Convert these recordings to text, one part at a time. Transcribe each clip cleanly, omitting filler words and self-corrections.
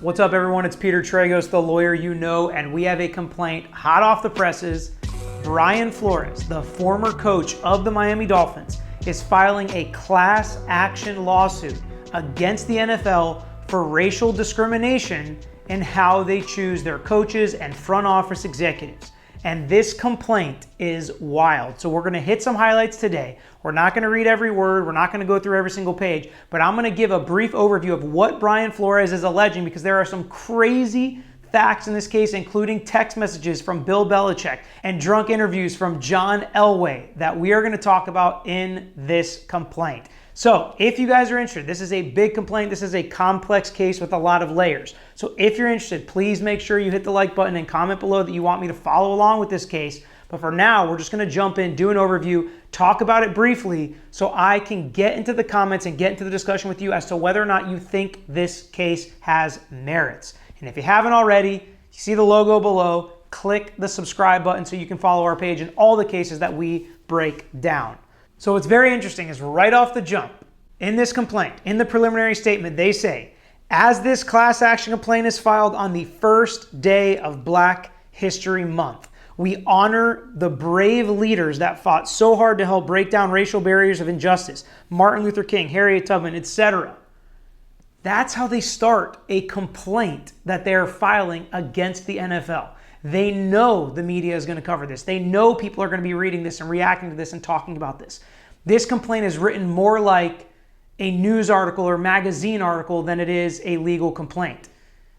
What's up, everyone? It's Peter Tragos, the lawyer you know, and we have a complaint hot off the presses. Brian Flores, the former coach of the Miami Dolphins, is filing a class action lawsuit against the NFL for racial discrimination in how they choose their coaches and front office executives. And this complaint is wild. So we're going to hit some highlights today. We're not going to read every word. We're not going to go through every single page, but I'm going to give a brief overview of what Brian Flores is alleging, because there are some crazy facts in this case, including text messages from Bill Belichick and drunk interviews from John Elway that we are going to talk about in this complaint. So if you guys are interested, this is a big complaint. This is a complex case with a lot of layers. So if you're interested, please make sure you hit the like button and comment below that you want me to follow along with this case. But for now, we're just going to jump in, do an overview, talk about it briefly so I can get into the comments and get into the discussion with you as to whether or not you think this case has merits. And if you haven't already, you see the logo below, click the subscribe button so you can follow our page in all the cases that we break down. So what's very interesting is right off the jump, in this complaint, in the preliminary statement, they say, as this class action complaint is filed on the first day of Black History Month, we honor the brave leaders that fought so hard to help break down racial barriers of injustice, Martin Luther King, Harriet Tubman, etc. That's how they start a complaint that they're filing against the NFL. They know the media is going to cover this. They know people are going to be reading this and reacting to this and talking about this. This complaint is written more like a news article or magazine article than it is a legal complaint.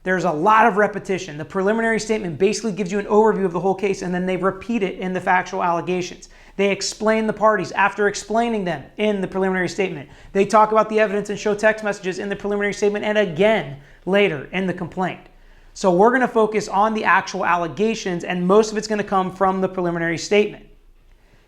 There's a lot of repetition. The preliminary statement basically gives you an overview of the whole case, and then they repeat it in the factual allegations. They explain the parties after explaining them in the preliminary statement. They talk about the evidence and show text messages in the preliminary statement and again later in the complaint. So we're going to focus on the actual allegations, and most of it's going to come from the preliminary statement,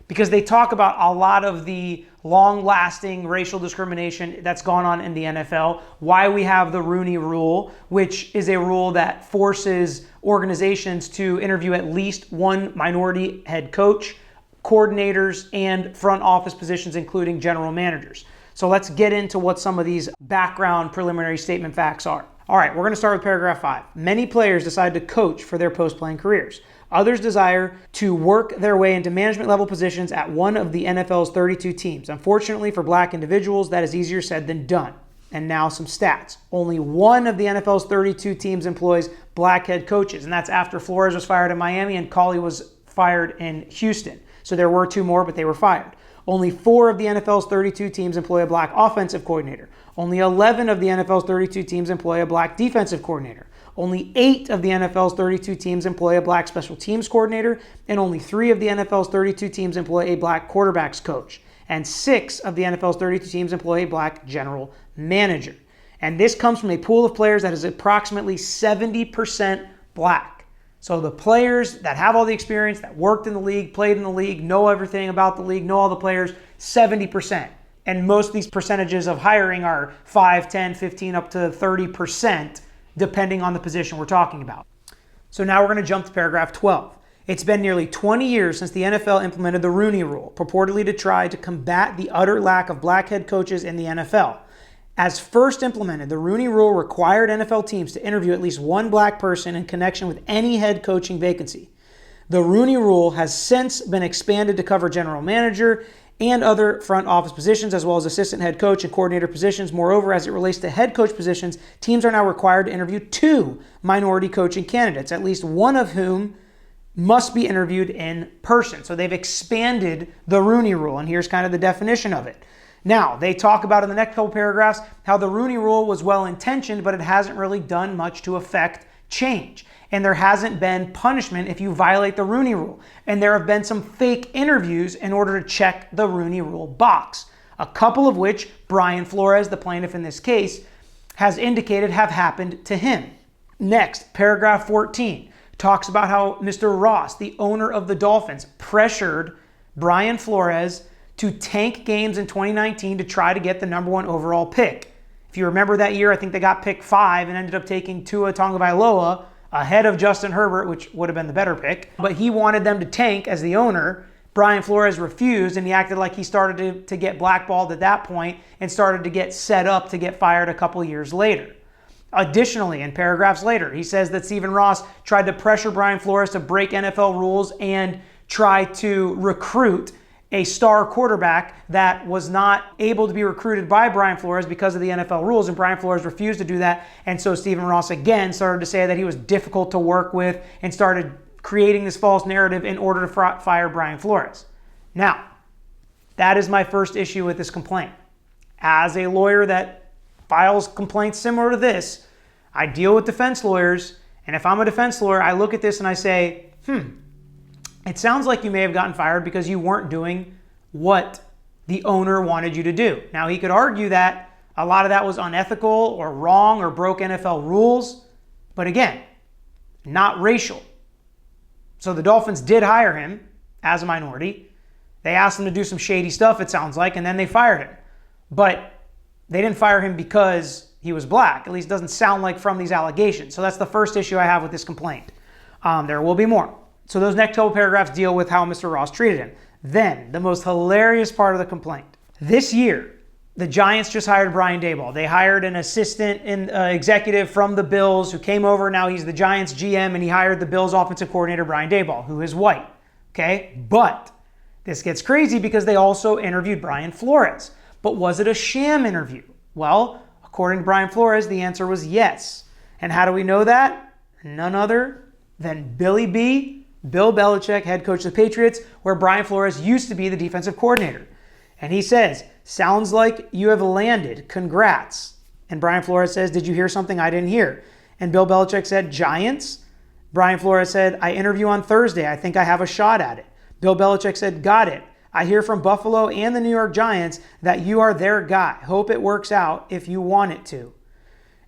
because they talk about a lot of the long-lasting racial discrimination that's gone on in the NFL, why we have the Rooney Rule, which is a rule that forces organizations to interview at least one minority head coach, coordinators, and front office positions, including general managers. So let's get into what some of these background preliminary statement facts are. All right, we're going to start with paragraph 5. Many players decide to coach for their post-playing careers. Others desire to work their way into management level positions at one of the NFL's 32 teams. Unfortunately for Black individuals, that is easier said than done. And now some stats. Only one of the NFL's 32 teams employs Black head coaches, and that's after Flores was fired in Miami and Cauley was fired in Houston. So there were 2 more, but they were fired. Only 4 of the NFL's 32 teams employ a Black offensive coordinator. Only 11 of the NFL's 32 teams employ a Black defensive coordinator. Only 8 of the NFL's 32 teams employ a Black special teams coordinator, and only 3 of the NFL's 32 teams employ a Black quarterbacks coach. And 6 of the NFL's 32 teams employ a Black general manager. And this comes from a pool of players that is approximately 70% Black. So the players that have all the experience, that worked in the league, played in the league, know everything about the league, know all the players, 70%. And most of these percentages of hiring are 5, 10, 15, up to 30%, depending on the position we're talking about. So now we're going to jump to paragraph 12. It's been nearly 20 years since the NFL implemented the Rooney Rule, purportedly to try to combat the utter lack of Black head coaches in the NFL. As first implemented, the Rooney Rule required NFL teams to interview at least one Black person in connection with any head coaching vacancy. The Rooney Rule has since been expanded to cover general manager and other front office positions, as well as assistant head coach and coordinator positions. Moreover, as it relates to head coach positions, teams are now required to interview 2 minority coaching candidates, at least one of whom must be interviewed in person. So they've expanded the Rooney Rule, and here's kind of the definition of it. Now, they talk about in the next couple paragraphs how the Rooney Rule was well-intentioned, but it hasn't really done much to affect change. And there hasn't been punishment if you violate the Rooney Rule. And there have been some fake interviews in order to check the Rooney Rule box, a couple of which Brian Flores, the plaintiff in this case, has indicated have happened to him. Next, paragraph 14 talks about how Mr. Ross, the owner of the Dolphins, pressured Brian Flores to tank games in 2019 to try to get the #1 overall pick. If you remember that year, I think they got pick 5 and ended up taking Tua Tagovailoa ahead of Justin Herbert, which would have been the better pick. But he wanted them to tank as the owner. Brian Flores refused, and he acted like he started to get blackballed at that point and started to get set up to get fired a couple years later. Additionally, in paragraphs later, he says that Stephen Ross tried to pressure Brian Flores to break NFL rules and try to recruit a star quarterback that was not able to be recruited by Brian Flores because of the NFL rules, and Brian Flores refused to do that. And so Stephen Ross again started to say that he was difficult to work with and started creating this false narrative in order to fire Brian Flores. Now, that is my first issue with this complaint. As a lawyer that files complaints similar to this, I deal with defense lawyers, and if I'm a defense lawyer, I look at this and I say, it sounds like you may have gotten fired because you weren't doing what the owner wanted you to do. Now, he could argue that a lot of that was unethical or wrong or broke NFL rules, but again, not racial. So the Dolphins did hire him as a minority. They asked him to do some shady stuff, it sounds like, and then they fired him. But they didn't fire him because he was black. At least it doesn't sound like from these allegations. So that's the first issue I have with this complaint. There will be more. So those next couple paragraphs deal with how Mr. Ross treated him. Then, the most hilarious part of the complaint. This year, the Giants just hired Brian Daboll. They hired an assistant and executive from the Bills who came over. Now he's the Giants GM, and he hired the Bills offensive coordinator, Brian Daboll, who is white. Okay? But this gets crazy because they also interviewed Brian Flores. But was it a sham interview? Well, according to Brian Flores, the answer was yes. And how do we know that? None other than Bill Belichick, head coach of the Patriots, where Brian Flores used to be the defensive coordinator. And he says, sounds like you have landed. Congrats. And Brian Flores says, did you hear something I didn't hear? And Bill Belichick said, Giants? Brian Flores said, I interview on Thursday. I think I have a shot at it. Bill Belichick said, got it. I hear from Buffalo and the New York Giants that you are their guy. Hope it works out if you want it to.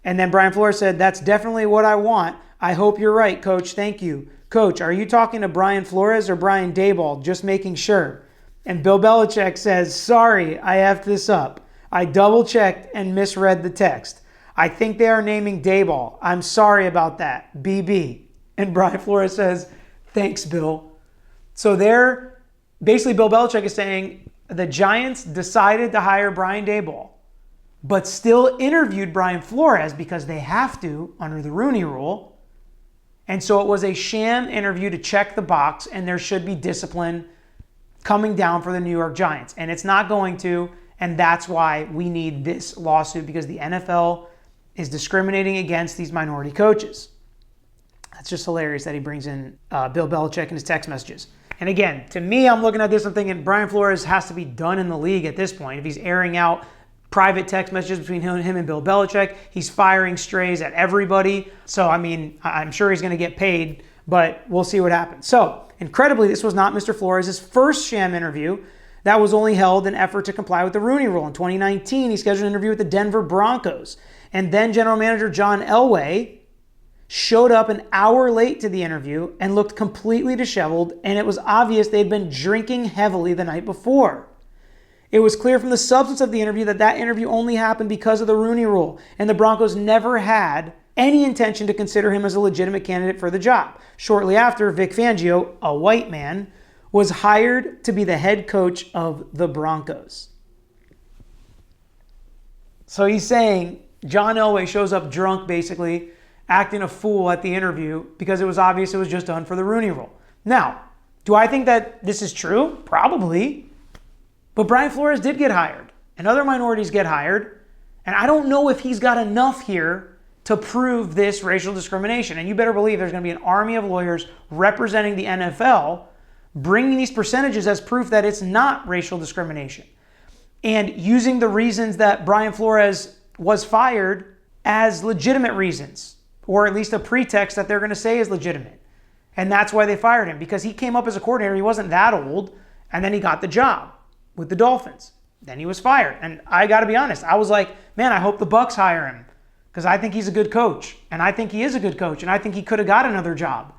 And then Brian Flores said, that's definitely what I want. I hope you're right, Coach. Thank you. Coach, are you talking to Brian Flores or Brian Daboll? Just making sure. And Bill Belichick says, sorry, I effed this up. I double-checked and misread the text. I think they are naming Daboll. I'm sorry about that. BB. And Brian Flores says, thanks, Bill. So basically Bill Belichick is saying the Giants decided to hire Brian Daboll, but still interviewed Brian Flores because they have to under the Rooney Rule. And so it was a sham interview to check the box, and there should be discipline coming down for the New York Giants. And it's not going to, and that's why we need this lawsuit, because the NFL is discriminating against these minority coaches. That's just hilarious that he brings in Bill Belichick in his text messages. And again, to me, I'm looking at this, I'm thinking Brian Flores has to be done in the league at this point. If he's airing out private text messages between him and Bill Belichick, he's firing strays at everybody. So, I mean, I'm sure he's going to get paid, but we'll see what happens. So, incredibly, this was not Mr. Flores' first sham interview. That was only held in effort to comply with the Rooney Rule. In 2019, he scheduled an interview with the Denver Broncos. And then general manager John Elway showed up an hour late to the interview and looked completely disheveled, and it was obvious they'd been drinking heavily the night before. It was clear from the substance of the interview that interview only happened because of the Rooney Rule, and the Broncos never had any intention to consider him as a legitimate candidate for the job. Shortly after, Vic Fangio, a white man, was hired to be the head coach of the Broncos. So he's saying John Elway shows up drunk, basically, acting a fool at the interview because it was obvious it was just done for the Rooney Rule. Now, do I think that this is true? Probably. But Brian Flores did get hired, and other minorities get hired, and I don't know if he's got enough here to prove this racial discrimination. And you better believe there's going to be an army of lawyers representing the NFL bringing these percentages as proof that it's not racial discrimination, and using the reasons that Brian Flores was fired as legitimate reasons, or at least a pretext that they're going to say is legitimate. And that's why they fired him, because he came up as a coordinator. He wasn't that old, and then he got the job with the Dolphins. Then he was fired. And I got to be honest, I was like, man, I hope the Bucs hire him, because I think he's a good coach, and I think he is a good coach, and I think he could have got another job.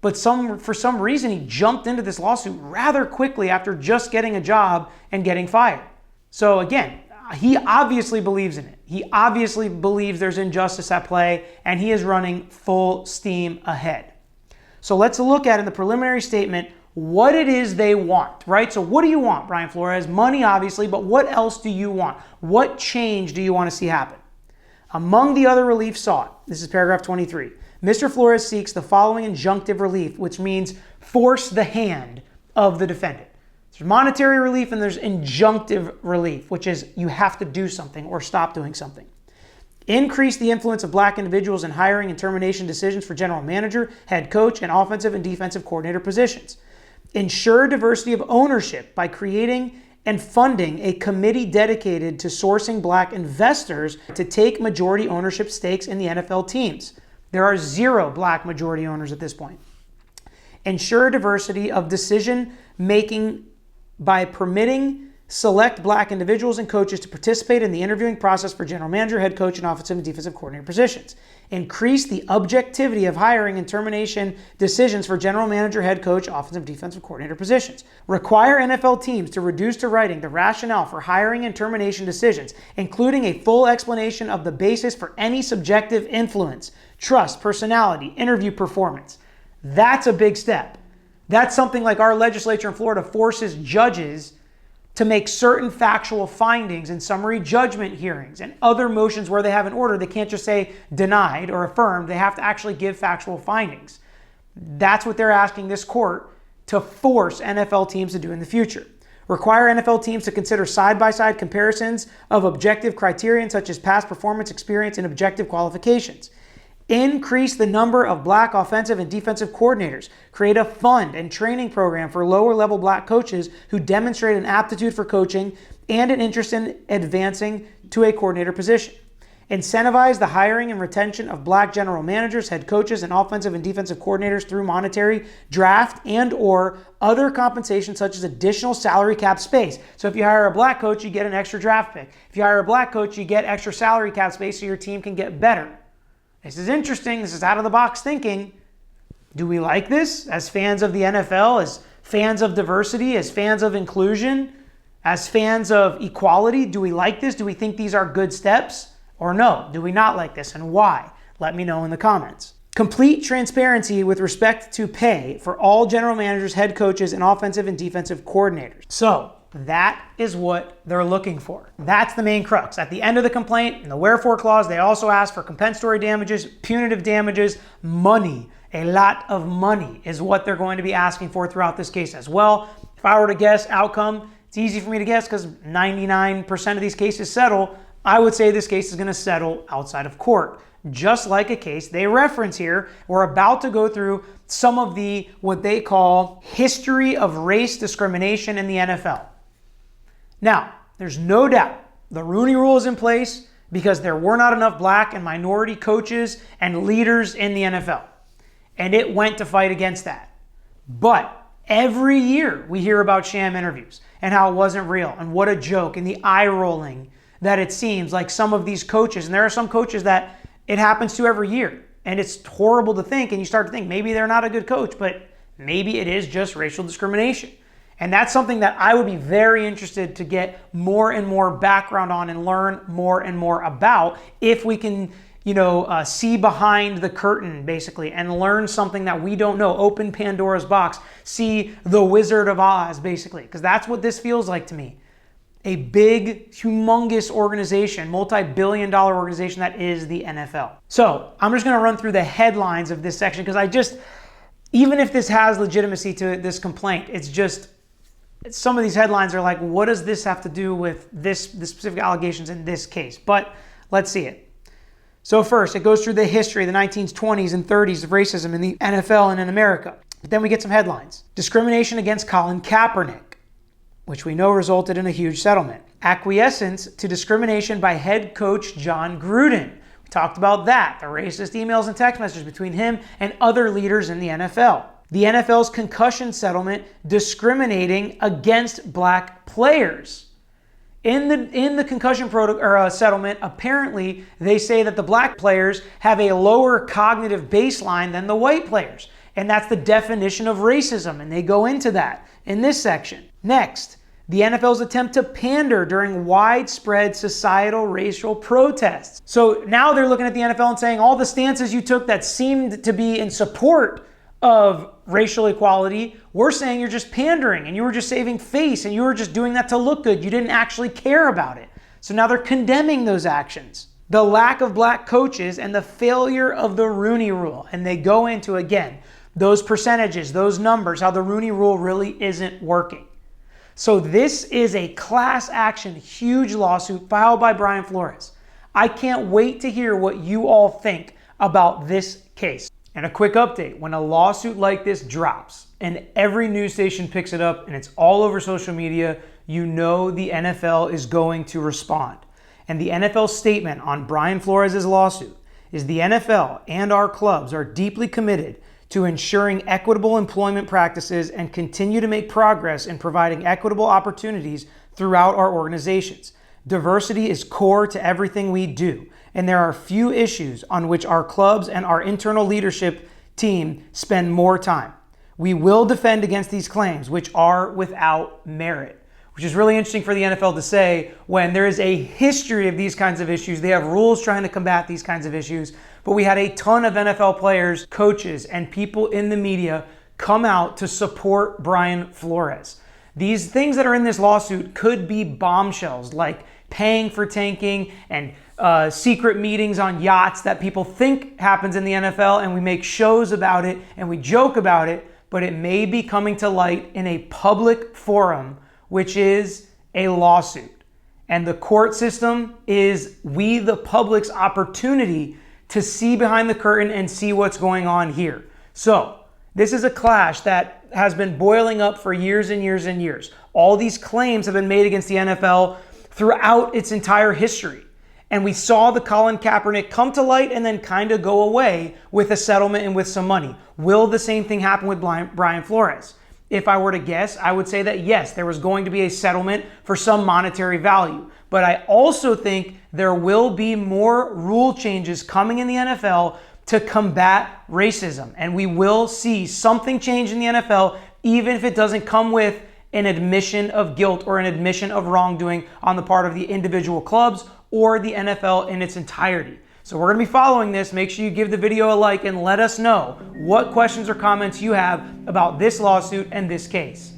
But for some reason, he jumped into this lawsuit rather quickly after just getting a job and getting fired. So again, he obviously believes in it. He obviously believes there's injustice at play, and he is running full steam ahead. So let's look at in the preliminary statement what it is they want, right? So what do you want, Brian Flores? Money, obviously, but what else do you want? What change do you want to see happen? Among the other relief sought, this is paragraph 23, Mr. Flores seeks the following injunctive relief, which means force the hand of the defendant. There's monetary relief and there's injunctive relief, which is you have to do something or stop doing something. Increase the influence of black individuals in hiring and termination decisions for general manager, head coach, and offensive and defensive coordinator positions. Ensure diversity of ownership by creating and funding a committee dedicated to sourcing black investors to take majority ownership stakes in the NFL teams. There are 0 black majority owners at this point. Ensure diversity of decision making by permitting select black individuals and coaches to participate in the interviewing process for general manager, head coach, and offensive and defensive coordinator positions. Increase the objectivity of hiring and termination decisions for general manager, head coach, offensive and defensive coordinator positions. Require NFL teams to reduce to writing the rationale for hiring and termination decisions, including a full explanation of the basis for any subjective influence, trust, personality, interview performance. That's a big step. That's something like our legislature in Florida forces judges to make certain factual findings in summary judgment hearings and other motions where they have an order. They can't just say denied or affirmed. They have to actually give factual findings. That's what they're asking this court to force NFL teams to do in the future. Require NFL teams to consider side-by-side comparisons of objective criterion such as past performance, experience, and objective qualifications. Increase the number of black offensive and defensive coordinators. Create a fund and training program for lower-level black coaches who demonstrate an aptitude for coaching and an interest in advancing to a coordinator position. Incentivize the hiring and retention of black general managers, head coaches, and offensive and defensive coordinators through monetary, draft, and or other compensation such as additional salary cap space. So if you hire a black coach, you get an extra draft pick. If you hire a black coach, you get extra salary cap space so your team can get better. This is interesting. This is out-of-the-box thinking. Do we like this as fans of the NFL, as fans of diversity, as fans of inclusion, as fans of equality? Do we like this? Do we think these are good steps? Or no, do we not like this, and why? Let me know in the comments. Complete transparency with respect to pay for all general managers, head coaches, and offensive and defensive coordinators. So that is what they're looking for. That's the main crux. At the end of the complaint, in the wherefore clause, they also ask for compensatory damages, punitive damages, money. A lot of money is what they're going to be asking for throughout this case as well. If I were to guess outcome, it's easy for me to guess because 99% of these cases settle. I would say this case is going to settle outside of court. Just like a case they reference here, we're about to go through some of the, what they call, history of race discrimination in the NFL. Now, there's no doubt the Rooney Rule is in place because there were not enough black and minority coaches and leaders in the NFL. And it went to fight against that. But every year we hear about sham interviews and how it wasn't real and what a joke and the eye rolling that it seems like some of these coaches, and there are some coaches that it happens to every year. And it's horrible to think, and you start to think maybe they're not a good coach, but maybe it is just racial discrimination. And that's something that I would be very interested to get more and more background on and learn more and more about if we can, see behind the curtain, basically, and learn something that we don't know. Open Pandora's box. See the Wizard of Oz, basically, because that's what this feels like to me. A big, humongous organization, multi-billion-dollar organization that is the NFL. So I'm just going to run through the headlines of this section because even if this has legitimacy to this complaint, some of these headlines are like, what does this have to do with the specific allegations in this case? But let's see it. So first, it goes through the history of the 1920s and 30s of racism in the NFL and in America. But then we get some headlines. Discrimination against Colin Kaepernick, which we know resulted in a huge settlement. Acquiescence to discrimination by head coach John Gruden. We talked about that, the racist emails and text messages between him and other leaders in the NFL. The NFL's concussion settlement discriminating against black players. In the concussion settlement, apparently they say that the black players have a lower cognitive baseline than the white players. And that's the definition of racism, and they go into that in this section. Next, the NFL's attempt to pander during widespread societal racial protests. So now they're looking at the NFL and saying all the stances you took that seemed to be in support of racial equality, we're saying you're just pandering and you were just saving face and you were just doing that to look good. You didn't actually care about it. So now they're condemning those actions. the lack of black coaches, and the failure of the Rooney Rule. And they go into, again, those percentages, those numbers, how the Rooney Rule really isn't working. So this is a class action, huge lawsuit filed by Brian Flores. I can't wait to hear what you all think about this case. And a quick update, when a lawsuit like this drops and every news station picks it up and it's all over social media, you know the NFL is going to respond. And the NFL's statement on Brian Flores' lawsuit is the NFL and our clubs are deeply committed to ensuring equitable employment practices and continue to make progress in providing equitable opportunities throughout our organizations. Diversity is core to everything we do, and there are few issues on which our clubs and our internal leadership team spend more time. We will defend against these claims, which are without merit, which is really interesting for the NFL to say when there is a history of these kinds of issues. They have rules trying to combat these kinds of issues, but we had a ton of NFL players, coaches, and people in the media come out to support Brian Flores. These things that are in this lawsuit could be bombshells, like paying for tanking and secret meetings on yachts that people think happens in the NFL, and we make shows about it and we joke about it, but it may be coming to light in a public forum, which is a lawsuit. And the court system is we, the public's opportunity to see behind the curtain and see what's going on here. So this is a clash that has been boiling up for years and years and years. All these claims have been made against the NFL throughout its entire history. And we saw the Colin Kaepernick come to light and then kind of go away with a settlement and with some money. Will the same thing happen with Brian Flores? If I were to guess, I would say that yes, there was going to be a settlement for some monetary value. But I also think there will be more rule changes coming in the NFL to combat racism. And we will see something change in the NFL, even if it doesn't come with an admission of guilt or an admission of wrongdoing on the part of the individual clubs or the NFL in its entirety. So we're going to be following this. Make sure you give the video a like and let us know what questions or comments you have about this lawsuit and this case.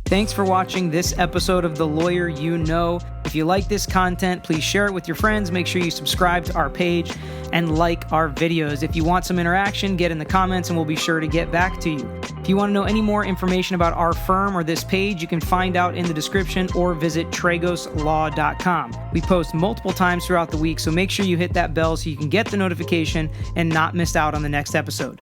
Thanks for watching this episode of The Lawyer You Know. If you like this content, please share it with your friends. Make sure you subscribe to our page and like our videos. If you want some interaction, get in the comments and we'll be sure to get back to you. If you want to know any more information about our firm or this page, you can find out in the description or visit tragoslaw.com. We post multiple times throughout the week, so make sure you hit that bell so you can get the notification and not miss out on the next episode.